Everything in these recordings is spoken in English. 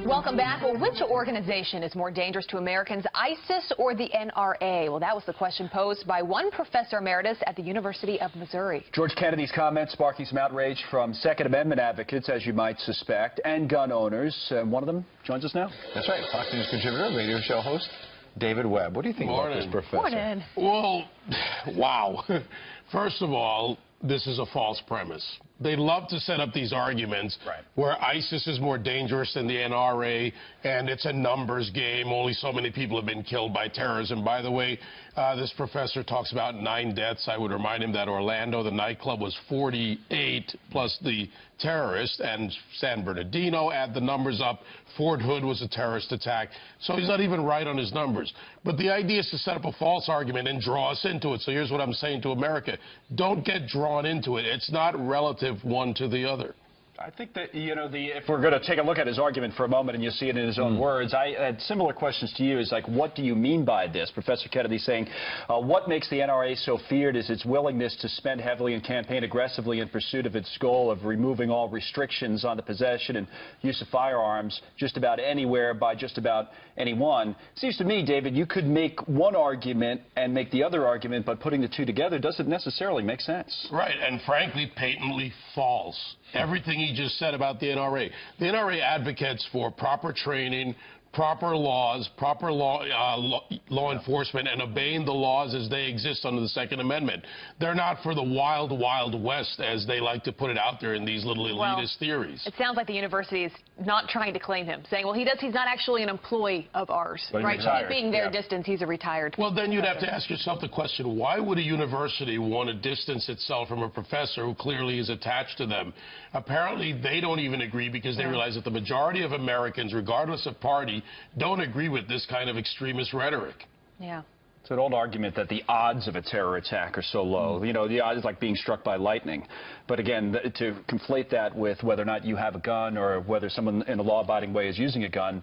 Welcome back. Well, which organization is more dangerous to Americans, ISIS or the NRA? Well, that was the question posed by one professor emeritus at the University of Missouri. George Kennedy's comments sparking some outrage from Second Amendment advocates, as you might suspect, and gun owners. One of them joins us now. That's right. Fox News contributor, radio show host, David Webb. What do you think about this, Professor? Morning. Well, wow. First of all, this is a false premise. They love to set up these arguments where ISIS is more dangerous than the NRA, and it's a numbers game. Only so many people have been killed by terrorism. By the way, this professor talks about 9 deaths. I would remind him that Orlando, the nightclub, was 48 plus the terrorist, and San Bernardino, add the numbers up. Fort Hood was a terrorist attack. So he's not even right on his numbers. But the idea is to set up a false argument and draw us into it. So here's what I'm saying to America. Don't get drawn into it. It's not relative one to the other. I think that, you know, if we're going to take a look at his argument for a moment and you see it in his own words, I had similar questions to you. Is like, what do you mean by this? Professor Kennedy saying, what makes the NRA so feared is its willingness to spend heavily and campaign aggressively in pursuit of its goal of removing all restrictions on the possession and use of firearms just about anywhere by just about anyone. It seems to me, David, you could make one argument and make the other argument, but putting the two together doesn't necessarily make sense. Right, and frankly, patently false. Everything he just said about the NRA. The NRA advocates for proper training, proper laws, proper law enforcement, and obeying the laws as they exist under the Second Amendment. They're not for the wild, wild west, as they like to put it out there in these little elitist theories. It sounds like the university is not trying to claim him, saying, well, he's not actually an employee of ours. Right? Keeping their distance, he's a retired Well, then you'd have to ask yourself the question, why would a university want to distance itself from a professor who clearly is attached to them? Apparently, they don't even agree because they realize that the majority of Americans, regardless of party, don't agree with this kind of extremist rhetoric. Yeah. It's an old argument that the odds of a terror attack are so low. You know, the odds is like being struck by lightning. But again, to conflate that with whether or not you have a gun or whether someone in a law-abiding way is using a gun,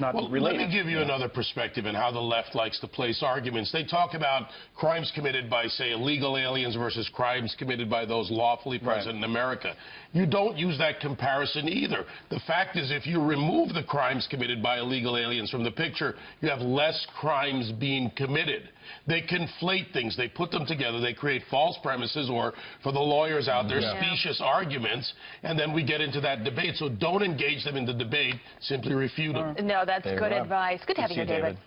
not related. Let me give you another perspective on how the left likes to place arguments. They talk about crimes committed by, say, illegal aliens versus crimes committed by those lawfully present in America. You don't use that comparison either. The fact is, if you remove the crimes committed by illegal aliens from the picture, you have less crimes being committed. They conflate things. They put them together. They create false premises, or, for the lawyers out there, specious arguments, and then we get into that debate. So don't engage them in the debate. Simply refute them. No, that's good advice. Good to have you here, David.